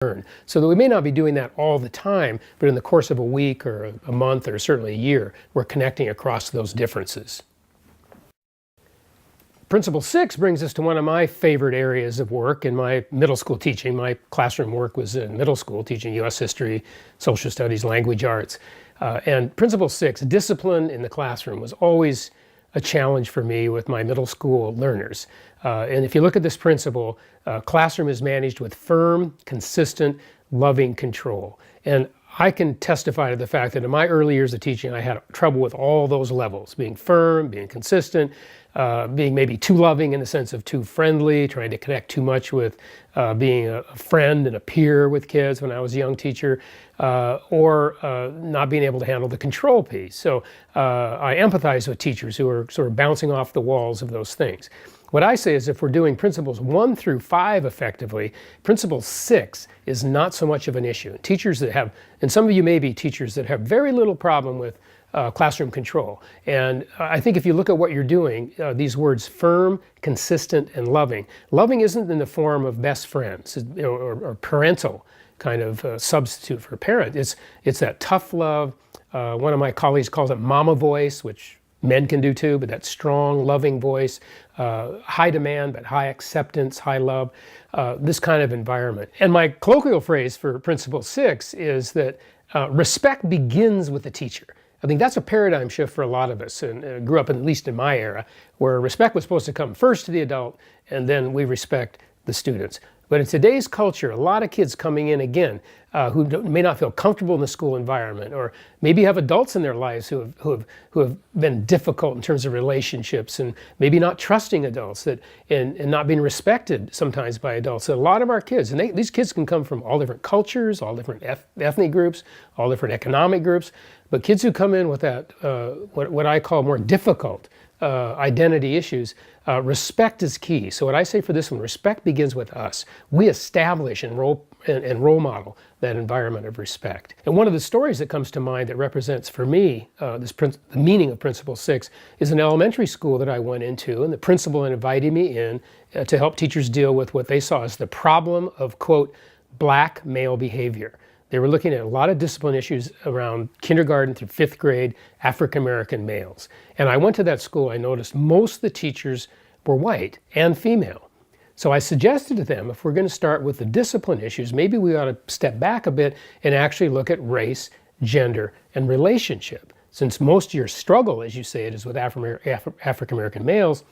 learn. So that we may not be doing that all the time, but in the course of a week or a month or certainly a year, we're connecting across those differences. Principle 6 brings us to one of my favorite areas of work in my middle school teaching. My classroom work was in middle school, teaching U.S. history, social studies, language arts. And Principle 6, discipline in the classroom, was always a challenge for me with my middle school learners. And if you look at this principle, classroom is managed with firm, consistent, loving control. And I can testify to the fact that in my early years of teaching, I had trouble with all those levels, being firm, being consistent, being maybe too loving in the sense of too friendly, trying to connect too much with being a friend and a peer with kids when I was a young teacher, or not being able to handle the control piece. So I empathize with teachers who are sort of bouncing off the walls of those things. What I say is if we're doing principles 1 through 5 effectively, principle 6 is not so much of an issue. Teachers that have, and some of you may be teachers that have very little problem with classroom control. And I think if you look at what you're doing, these words firm, consistent, and loving. Loving isn't in the form of best friends or parental kind of substitute for a parent. It's that tough love. One of my colleagues calls it mama voice, which men can do too, but that strong, loving voice, high demand, but high acceptance, high love, this kind of environment. And my colloquial phrase for Principle 6 is that respect begins with the teacher. I think that's a paradigm shift for a lot of us, and grew up, at least in my era, where respect was supposed to come first to the adult, and then we respect the students. But in today's culture, a lot of kids coming in again who may not feel comfortable in the school environment, or maybe have adults in their lives who have been difficult in terms of relationships, and maybe not trusting adults, and not being respected sometimes by adults. So a lot of our kids, and these kids can come from all different cultures, all different ethnic groups, all different economic groups, but kids who come in with that, what I call more difficult identity issues, respect is key. So what I say for this one, respect begins with us. We establish and role model that environment of respect. And one of the stories that comes to mind that represents for me the meaning of Principle 6 is an elementary school that I went into, and the principal invited me in to help teachers deal with what they saw as the problem of, quote, black male behavior. They were looking at a lot of discipline issues around kindergarten through 5th grade African-American males. And I went to that school, I noticed most of the teachers were white and female. So I suggested to them, if we're going to start with the discipline issues, maybe we ought to step back a bit and actually look at race, gender, and relationship. Since most of your struggle, as you say it, is with African-American males,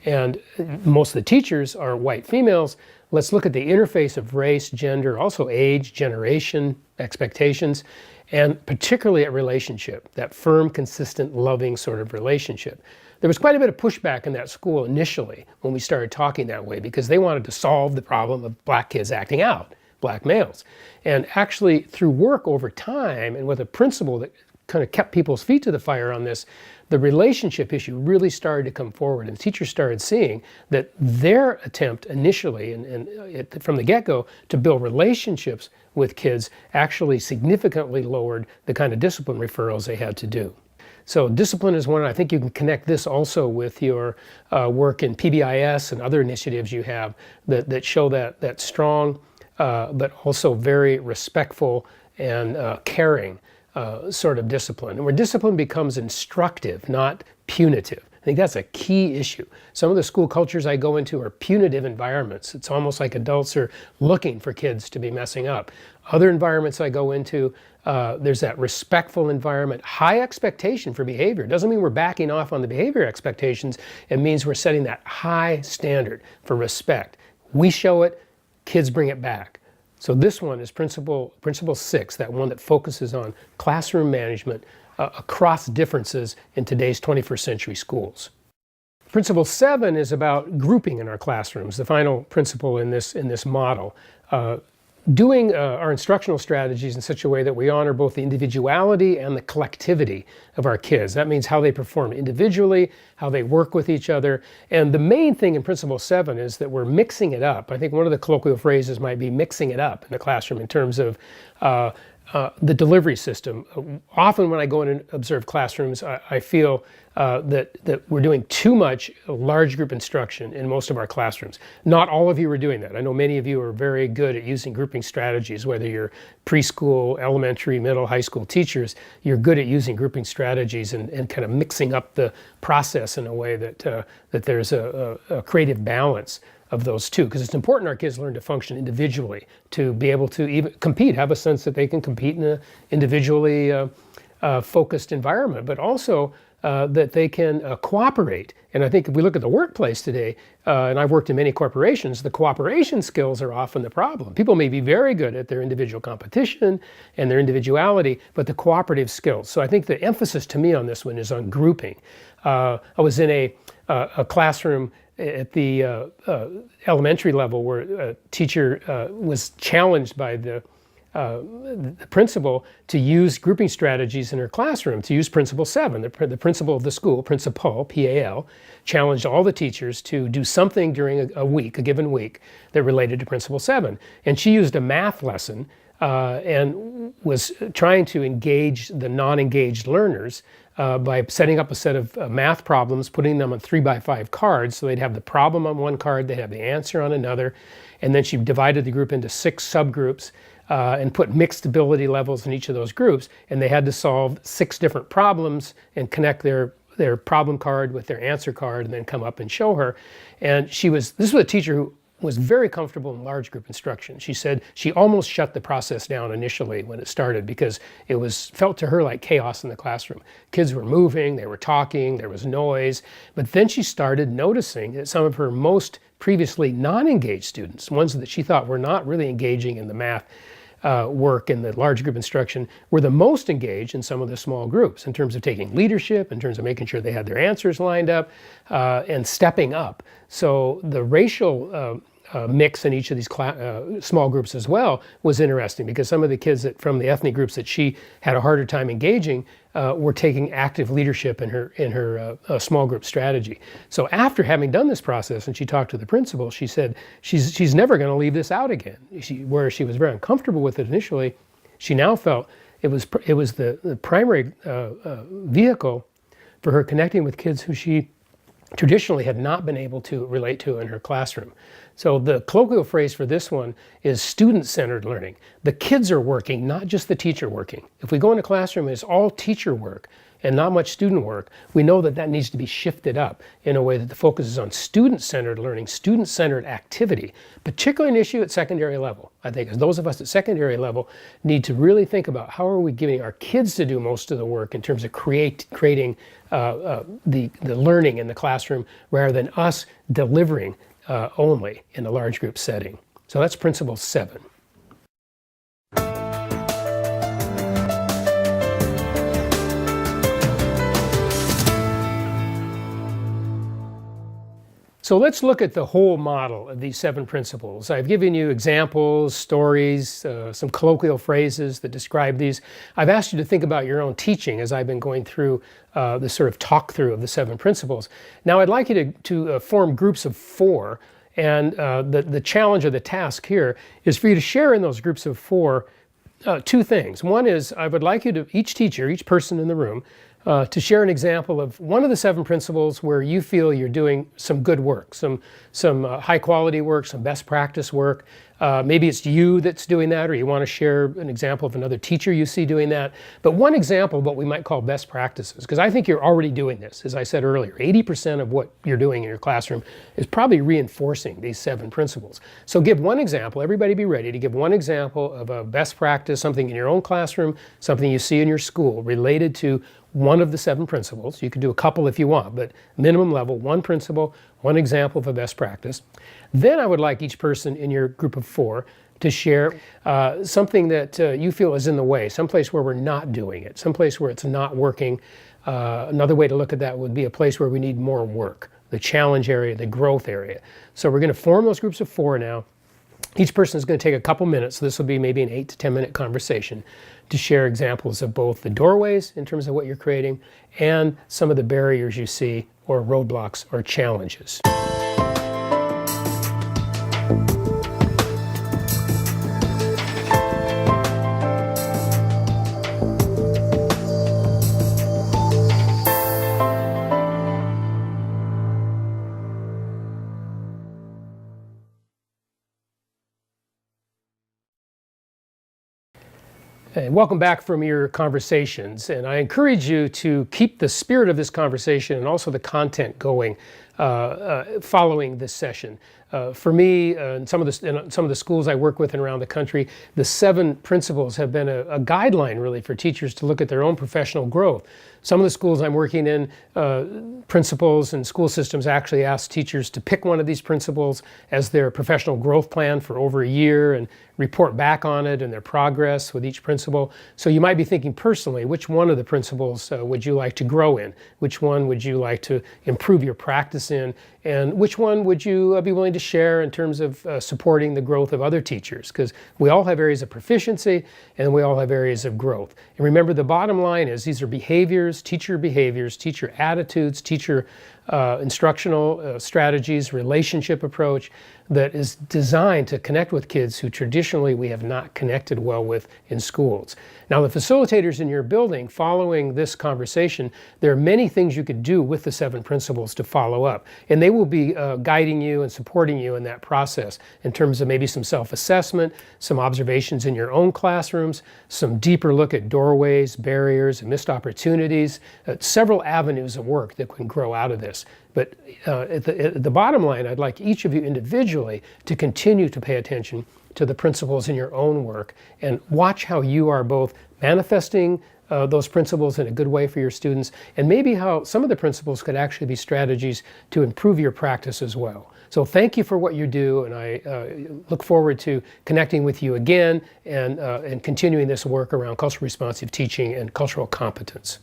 and most of the teachers are white females, let's look at the interface of race, gender, also age, generation, expectations, and particularly at relationship, that firm, consistent, loving sort of relationship. There was quite a bit of pushback in that school initially when we started talking that way, because they wanted to solve the problem of black kids acting out, black males. And actually through work over time, and with a principle that kind of kept people's feet to the fire on this, the relationship issue really started to come forward, and teachers started seeing that their attempt initially, and from the get-go, to build relationships with kids actually significantly lowered the kind of discipline referrals they had to do. So discipline is one. I think you can connect this also with your work in PBIS and other initiatives you have that show that strong, but also very respectful and caring sort of discipline, and where discipline becomes instructive, not punitive. I think that's a key issue. Some of the school cultures I go into are punitive environments. It's almost like adults are looking for kids to be messing up. Other environments I go into, there's that respectful environment, high expectation for behavior. It doesn't mean we're backing off on the behavior expectations. It means we're setting that high standard for respect. We show it, kids bring it back. So this one is Principle 6, that one that focuses on classroom management across differences in today's 21st century schools. Principle 7 is about grouping in our classrooms, the final principle in this model. Doing our instructional strategies in such a way that we honor both the individuality and the collectivity of our kids. That means how they perform individually, how they work with each other. And the main thing in Principle 7 is that we're mixing it up. I think one of the colloquial phrases might be mixing it up in the classroom in terms of the delivery system. Often when I go in and observe classrooms, I feel that we're doing too much large group instruction in most of our classrooms. Not all of you are doing that. I know many of you are very good at using grouping strategies, whether you're preschool, elementary, middle, high school teachers, you're good at using grouping strategies and kind of mixing up the process in a way that, that there's a creative balance of those two, because it's important our kids learn to function individually, to be able to even compete, have a sense that they can compete in an individually focused environment, but also that they can cooperate. And I think if we look at the workplace today, and I've worked in many corporations, the cooperation skills are often the problem. People may be very good at their individual competition and their individuality, but the cooperative skills. So I think the emphasis to me on this one is on grouping. I was in a classroom at the elementary level where a teacher was challenged by the principal to use grouping strategies in her classroom, to use Principle 7. The principal of the school, Principal, P-A-L, challenged all the teachers to do something during a week, a given week, that related to Principle 7. And she used a math lesson and was trying to engage the non-engaged learners by setting up a set of math problems, putting them on 3x5 cards, so they'd have the problem on one card, they'd have the answer on another, and then she divided the group into 6 subgroups and put mixed ability levels in each of those groups, and they had to solve 6 different problems and connect their problem card with their answer card and then come up and show her. And this was a teacher who was very comfortable in large group instruction. She said she almost shut the process down initially when it started because it felt to her like chaos in the classroom. Kids were moving, they were talking, there was noise, but then she started noticing that some of her most previously non-engaged students, ones that she thought were not really engaging in the math work in the large group instruction, were the most engaged in some of the small groups in terms of taking leadership, in terms of making sure they had their answers lined up, and stepping up. So the racial mix in each of these small groups as well was interesting, because some of the kids from the ethnic groups that she had a harder time engaging were taking active leadership in her small group strategy. So after having done this process, and she talked to the principal, she said she's never going to leave this out again. Where she was very uncomfortable with it initially, she now felt it was the primary vehicle for her connecting with kids who she traditionally had not been able to relate to in her classroom. So the colloquial phrase for this one is student-centered learning. The kids are working, not just the teacher working. If we go in a classroom and it's all teacher work and not much student work, we know that that needs to be shifted up in a way that the focus is on student-centered learning, student-centered activity, particularly an issue at secondary level. I think as those of us at secondary level need to really think about how are we giving our kids to do most of the work in terms of creating the learning in the classroom rather than us delivering only in a large group setting. So that's Principle 7. So let's look at the whole model of these 7 principles. I've given you examples, stories, some colloquial phrases that describe these. I've asked you to think about your own teaching as I've been going through this sort of talk through of the 7 principles. Now I'd like you to form groups of 4, and the challenge or the task here is for you to share in those groups of 4 2 things. One is I would like you to, each teacher, each person in the room, to share an example of one of the 7 principles where you feel you're doing some good work, some high quality work, some best practice work. Maybe it's you that's doing that, or you want to share an example of another teacher you see doing that. But one example of what we might call best practices, because I think you're already doing this. As I said earlier, 80% of what you're doing in your classroom is probably reinforcing these 7 principles. So give one example. Everybody be ready to give one example of a best practice, something in your own classroom, something you see in your school related to one of the 7 principles. You can do a couple if you want, but minimum level, 1 principle, 1 example of a best practice. Then I would like each person in your group of 4 to share something that you feel is in the way, someplace where we're not doing it, someplace where it's not working. Another way to look at that would be a place where we need more work, the challenge area, the growth area. So we're going to form those groups of 4 now. Each person is going to take a couple minutes, so this will be maybe an 8 to 10 minute conversation, to share examples of both the doorways in terms of what you're creating and some of the barriers you see, or roadblocks or challenges. And welcome back from your conversations. And I encourage you to keep the spirit of this conversation and also the content going following this session. For me, in some of the schools I work with and around the country, the 7 principles have been a guideline really for teachers to look at their own professional growth. Some of the schools I'm working in, principals and school systems actually ask teachers to pick one of these principles as their professional growth plan for over a year and report back on it and their progress with each principle. So you might be thinking personally, which one of the principles would you like to grow in? Which one would you like to improve your practice in? And which one would you be willing to share in terms of supporting the growth of other teachers? Because we all have areas of proficiency and we all have areas of growth. And remember, the bottom line is these are behaviors, teacher attitudes, teacher instructional strategies, relationship approach that is designed to connect with kids who traditionally we have not connected well with in schools. Now, the facilitators in your building, following this conversation, there are many things you could do with the 7 principles to follow up. And they will be guiding you and supporting you in that process in terms of maybe some self-assessment, some observations in your own classrooms, some deeper look at doorways, barriers, and missed opportunities, several avenues of work that can grow out of this. But at the bottom line, I'd like each of you individually to continue to pay attention to the principles in your own work and watch how you are both manifesting those principles in a good way for your students, and maybe how some of the principles could actually be strategies to improve your practice as well. So thank you for what you do, and I look forward to connecting with you again and continuing this work around culturally responsive teaching and cultural competence.